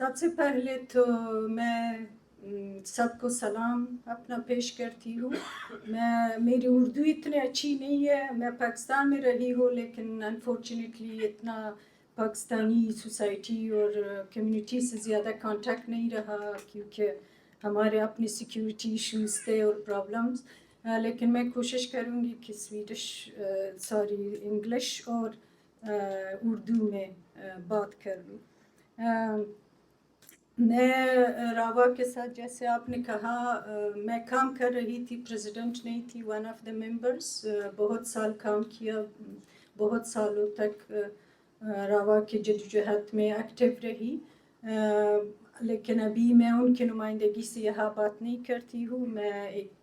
سب سے پہلے تو میں سب کو سلام اپنا پیش کرتی ہوں. میری اردو اتنی اچھی نہیں ہے. میں پاکستان میں رہی ہوں لیکن انفارچونیٹلی اتنا پاکستانی سوسائٹی اور کمیونٹی سے زیادہ کانٹیکٹ نہیں رہا کیونکہ ہمارے اپنے سیکیورٹی ایشوز تھے اور پرابلمس. لیکن میں کوشش کروں گی کہ انگلش اور اردو میں بات کر لوں. میں راوا کے ساتھ جیسے آپ نے کہا میں کام کر رہی تھی, پریزیڈنٹ نہیں تھی, ون آف دا ممبرس. بہت سال کام کیا, بہت سالوں تک راوا کی جدوجہد میں ایکٹیو رہی. لیکن ابھی میں ان کی نمائندگی سے یہاں بات نہیں کرتی ہوں. میں ایک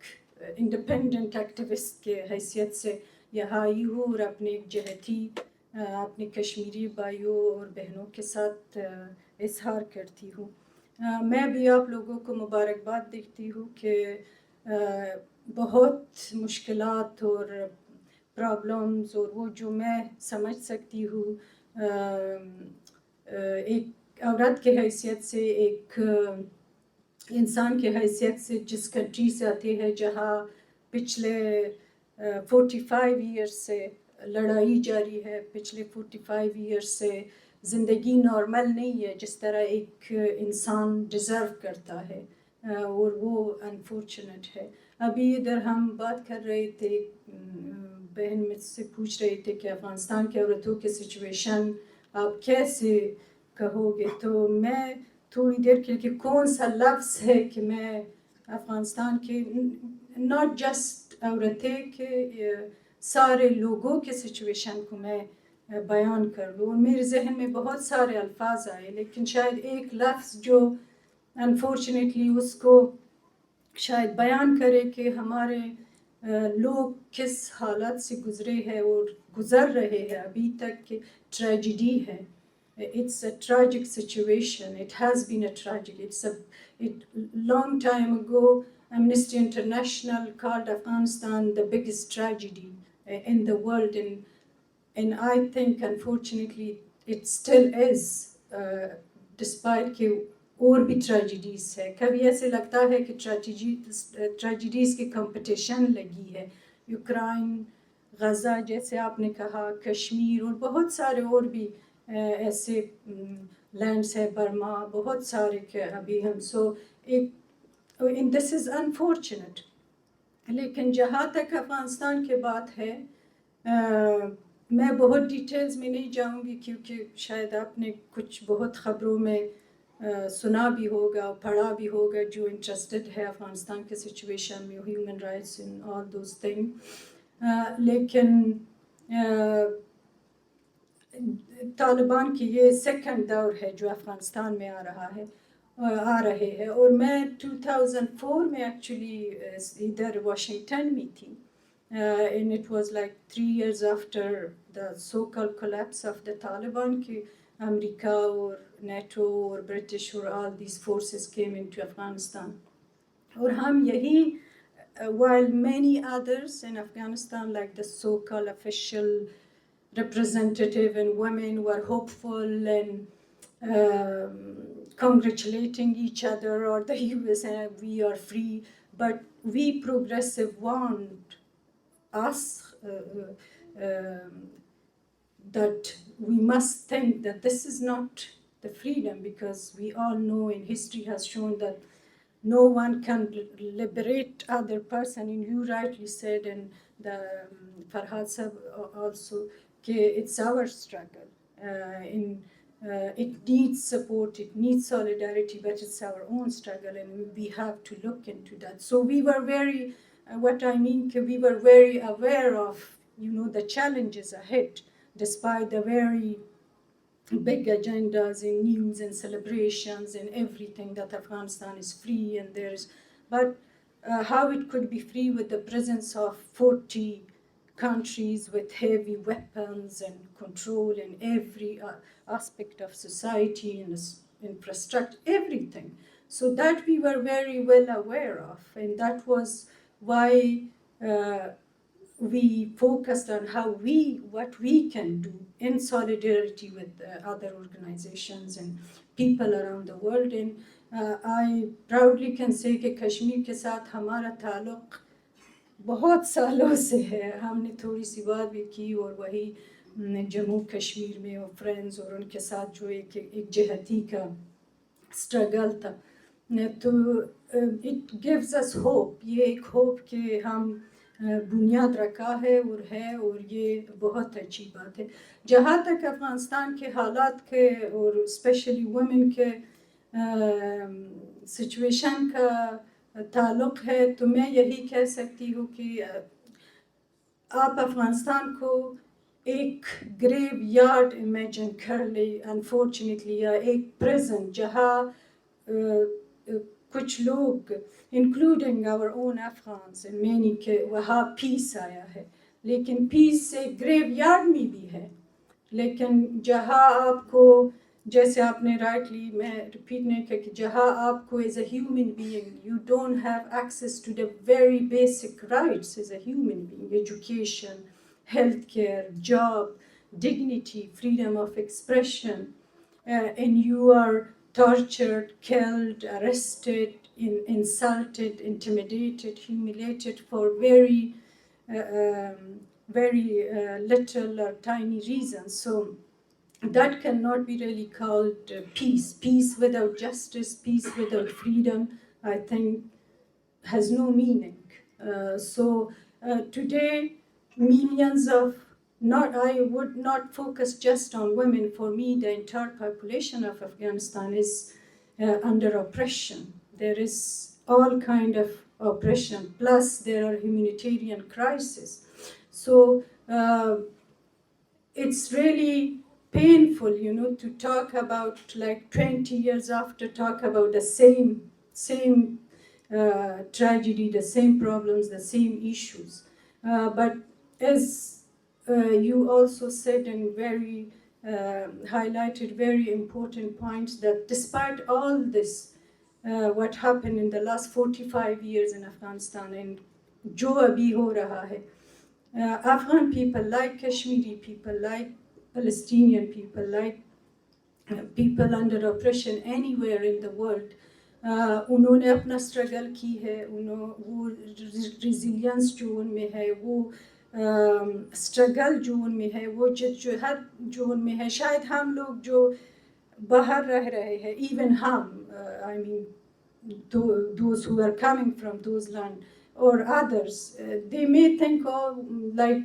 انڈیپینڈنٹ ایکٹیوسٹ کے حیثیت سے یہاں آئی ہوں اور اپنے یکجہتی اپنے کشمیری بھائیوں اور بہنوں کے ساتھ اظہار کرتی ہوں. میں بھی آپ لوگوں کو مبارکباد دیتی ہوں کہ بہت مشکلات اور پرابلمز اور وہ جو میں سمجھ سکتی ہوں ایک عورت کے حیثیت سے, ایک انسان کے حیثیت سے, جس کنٹری سے آتے ہیں جہاں پچھلے 45 ایئرس سے لڑائی جاری ہے, پچھلے 45 ایئرس سے زندگی نارمل نہیں ہے جس طرح ایک انسان ڈیزرو کرتا ہے, اور وہ انفارچونیٹ ہے. ابھی ادھر ہم بات کر رہے تھے, بہن مجھ سے پوچھ رہے تھے کہ افغانستان کے عورتوں کی سچویشن آپ کیسے کہو گے, تو میں تھوڑی دیر کے کہ کون سا لفظ ہے کہ میں افغانستان کے ناٹ جسٹ عورتیں کہ سارے لوگوں کے سچویشن کو میں بیان کر لوں. میرے ذہن میں بہت سارے الفاظ آئے لیکن شاید ایک لفظ جو انفارچونیٹلی اس کو شاید بیان کرے کہ ہمارے لوگ کس حالات سے گزرے ہیں اور گزر رہے ہیں ابھی تک, کہ ٹریجڈی ہے. It's a tragic situation. It has been a tragic. Long time ago, Amnesty International called Afghanistan the biggest tragedy in the world, and I think unfortunately it still is, despite کہ اور بھی tragedies ہے. کبھی ایسے لگتا ہے کہ tragedies کی کمپٹیشن لگی ہے. یوکرائن, غزہ جیسے آپ نے کہا, کشمیر اور بہت سارے اور بھی ایسے لینڈس ہے, برما, بہت سارے کہ ابھی ہم دس از انفارچونیٹ. لیکن جہاں تک افغانستان کی بات ہے, میں بہت ڈیٹیلز میں نہیں جاؤں گی کیونکہ شاید آپ نے کچھ بہت خبروں میں سنا بھی ہوگا, پڑھا بھی ہوگا, جو انٹرسٹڈ ہے افغانستان کے سچویشن میں, human rights and all those thing. لیکن طالبان کی یہ سیکنڈ دور ہے جو افغانستان میں آ رہے ہیں, اور میں 2004 میں ایکچولی ادھر واشنگٹن میں تھی, and it was like 3 years after the so-called collapse of the Taliban کہ امریکہ اور نیٹو اور برٹش اور all these forces came into Afghanistan. اور ہم یہی while many others in Afghanistan like the so-called official representative and women were hopeful and congratulating each other or the US and we are free, but we progressive want us that we must think that this is not the freedom, because we all know and history has shown that no one can liberate other person, and you rightly said, and the Farhad Sahab also, it's our struggle. It needs support, it needs solidarity, but it's our own struggle and we have to look into that. So we were very, we were very aware of, the challenges ahead, despite the very big agendas in news and celebrations and everything that Afghanistan is free and but how it could be free with the presence of 40 countries with heavy weapons and control in every aspect of society and infrastructure, everything. So that we were very well aware of, and that was why we focused on what we can do in solidarity with other organizations and people around the world. And I proudly can say کہ کشمیر کے ساتھ ہمارا تعلق بہت سالوں سے ہے. ہم نے تھوڑی سی بات بھی کی, اور وہی جموں کشمیر میں اور فرینڈز اور ان کے ساتھ جو ایک یکجہتی کا اسٹرگل تھا, تو اٹ گیوز اس ہوپ. یہ ایک ہوپ کہ ہم بنیاد رکھا ہے اور یہ بہت اچھی بات ہے. جہاں تک افغانستان کے حالات کے اور اسپیشلی وومن کے سچویشن کا تعلق ہے, تو میں یہی کہہ سکتی ہوں کہ آپ افغانستان کو ایک گریو یارڈ امیجن کر لیں انفارچونیٹلی, یا ایک پریزن جہاں کچھ لوگ including our own Afghans and many کے وہاں پیس آیا ہے, لیکن پیس سے گریو یارڈ میں بھی ہے. لیکن جہاں آپ کو, جیسے آپ نے رائٹلی, میں ریپیٹ نہیں کیا, کہ جہاں آپ کو as a human being you don't have access to the very basic rights as a human being, education, health care, job, dignity, freedom of expression, and you are tortured, killed, arrested, insulted, intimidated, humiliated for very little or tiny reasons. So that cannot be really called peace. Peace without justice, peace without freedom, I think has no meaning. Today, millions of, I would not focus just on women. For me, the entire population of Afghanistan is under oppression. There is all kind of oppression, plus there are humanitarian crises. So it's really painful, to talk about like 20 years after, talk about the same tragedy, the same problems, the same issues. But as you also said and very highlighted very important points, that despite all this, what happened in the last 45 years in Afghanistan and jo abhi ho raha hai, Afghan people, like Kashmiri people, like Palestinian people, like people under oppression anywhere in the world, انہوں نے اپنا struggle کی ہے. وہ resilience جو ان میں ہے, وہ اسٹرگل جو ان میں ہے, وہ جدوجہد جو ان میں ہے, شاید ہم لوگ جو باہر رہ رہے ہیں, ایون ہم, I mean those who are coming from those land or others, they may think, oh, like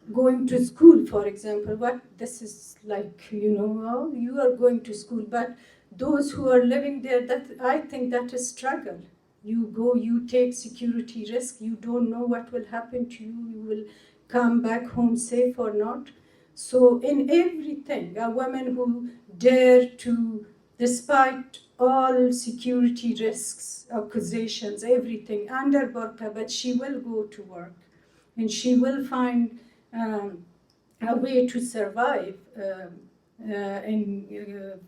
going to school, for example, what this is like, oh, you are going to school. But those who are living there, that I think that is struggle. You go, you take security risk, you don't know what will happen to you, you will come back home safe or not. So in everything, a woman who dare to, despite all security risks, accusations, everything, under burqa, but she will go to work and she will find a way to survive and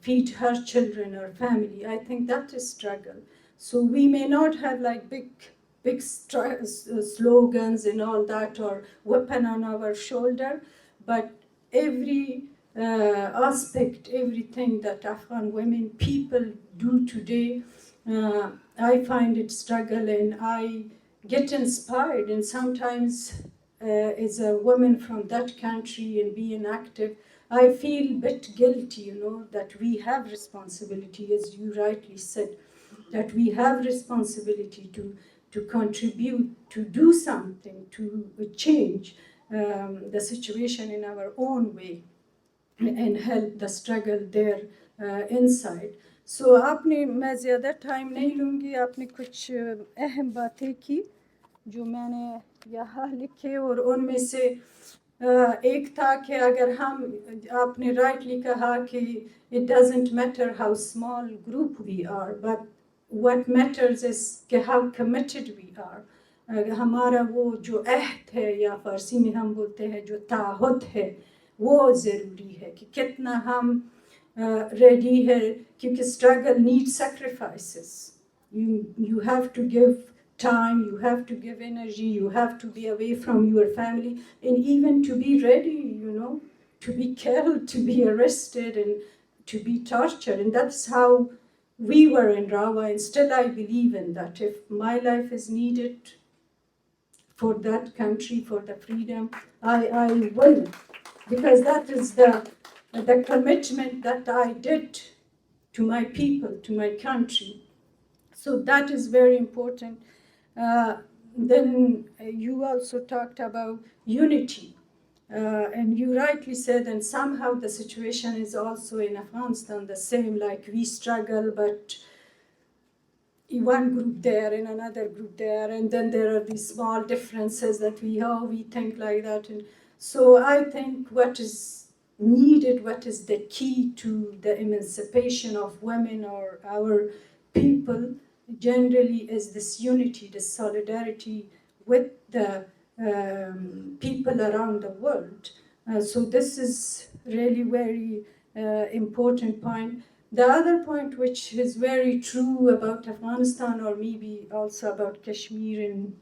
feed her children or family. I think that is struggle. So we may not have like big slogans and all that, or weapon on our shoulder, but every aspect, everything that Afghan women, people do today, I find it struggle, and I get inspired. And sometimes as a woman from that country and being active, I feel a bit guilty, that we have responsibility, as you rightly said, that we have responsibility to contribute, to do something, to change the situation in our own way and help the struggle there inside. So آپ نے, میں زیادہ time نہیں لوں گی, آپ نے کچھ اہم باتیں کی جو میں نے یہاں لکھے, اور ان میں سے ایک تھا کہ اگر ہم, آپ نے رائٹلی کہا کہ it doesn't matter how small group we are, but what matters is کہ how committed we are. ہمارا وہ جو عہد ہے, یا فارسی میں ہم بولتے ہیں جو تعہد ہے, وہ ضروری ہے کہ کتنا ہم ریڈی ہے, کیونکہ struggle needs sacrifices. You have to give time, you have to give energy, you have to be away from your family, and even to be ready, to be killed, to be arrested, and to be tortured. And that's how we were in Rawa, and still I believe in that. If my life is needed for that country, for the freedom, I will, because that is the commitment that I did to my people, to my country. So that is very important. Then you also talked about unity. And you rightly said, and somehow the situation is also in Afghanistan the same, like we struggle, but one group there and another group there, and then there are these small differences that we think like that. And so I think what is needed, what is the key to the emancipation of women or our people generally, is this unity, this solidarity with the people around the world. So this is really very important point. The other point, which is very true about Afghanistan, or maybe also about Kashmir, and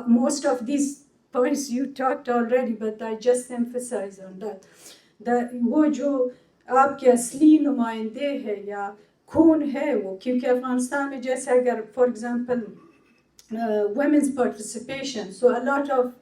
most of these points you talked already, but I just emphasize on that. وہ جو آپ کے اصلی نمائندے ہے یا کون ہے وہ، کیونکہ افغانستان میں جیسے اگر for example women's participation, so a lot of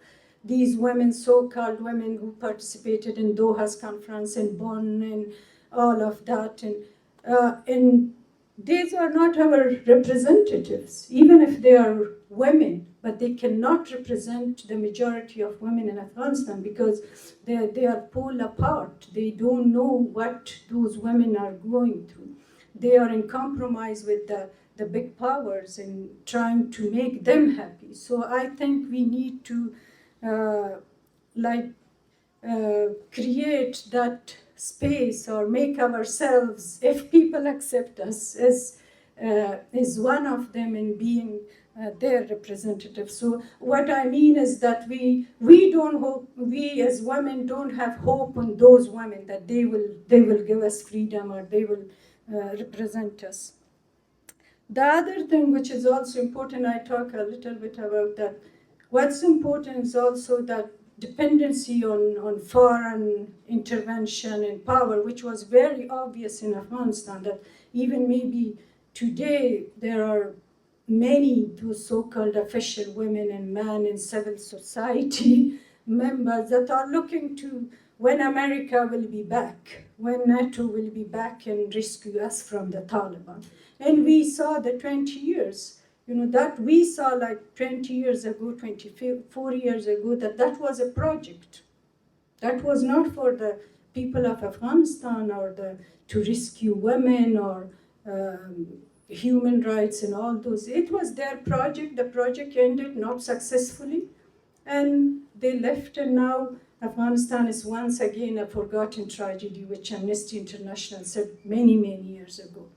these women, so-called women who participated in Doha's conference in Bonn and all of that, and these are not our representatives, even if they are women, but they cannot represent the majority of women in Afghanistan because they are pulled apart. They don't know what those women are going through. They are in compromise with the big powers and trying to make them happy. So I think we need to create that space, or make ourselves, if people accept us, as one of them in being their representative. So what I mean is that we don't hope, we as women don't have hope on those women that they will give us freedom, or they will represent us. The other thing which is also important, I talk a little bit about that. What's important is also that dependency on foreign intervention and power, which was very obvious in Afghanistan, that even maybe today there are many those so-called official women and men in civil society members that are looking to when America will be back, when NATO will be back and rescue us from the Taliban. And we saw the 20 years, that we saw like 20 years ago, 24 years ago, that was a project. That was not for the people of Afghanistan or to rescue women or human rights and all those. It was their project. The project ended not successfully, and they left, and now Afghanistan is once again a forgotten tragedy, which Amnesty International said many, many years ago.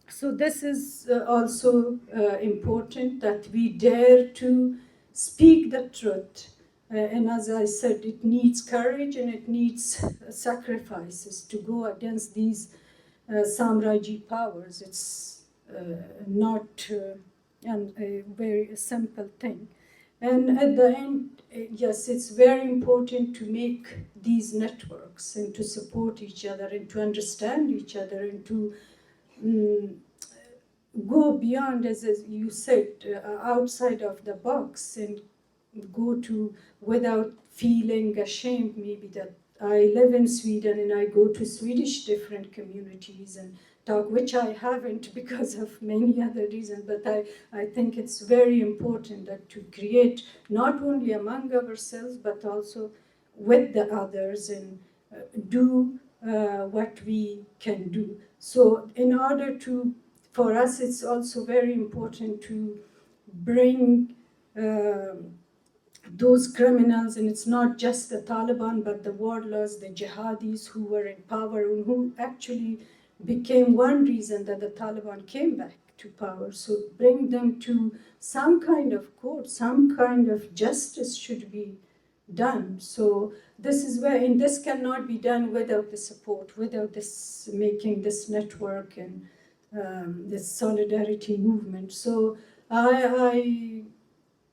So this is also important, that we dare to speak the truth. And as I said, it needs courage and it needs sacrifices to go against these Samraji powers. It's not a very simple thing. And at the end, yes, it's very important to make these networks and to support each other and to understand each other and to go beyond, as you said, outside of the box, and go to, without feeling ashamed maybe, that I live in Sweden and I go to Swedish different communities and talk, which I haven't because of many other reasons, but I think it's very important that to create not only among ourselves but also with the others, and do what we can do. So in order to, for us, it's also very important to bring those criminals, and it's not just the Taliban, but the warlords, the jihadis who were in power and who actually became one reason that the Taliban came back to power. So bring them to some kind of court, some kind of justice should be done. So this is where, and this cannot be done without the support, without this making this network and this solidarity movement. So I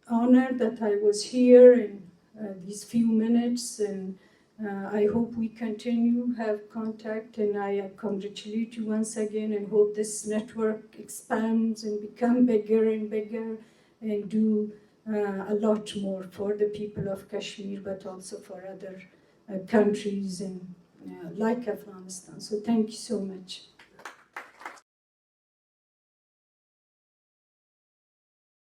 honored that I was here in these few minutes, and I hope we continue have contact, and I congratulate you once again and hope this network expands and become bigger and bigger and do a lot more for the people of Kashmir, but also for other countries and like Afghanistan. So thank you so much.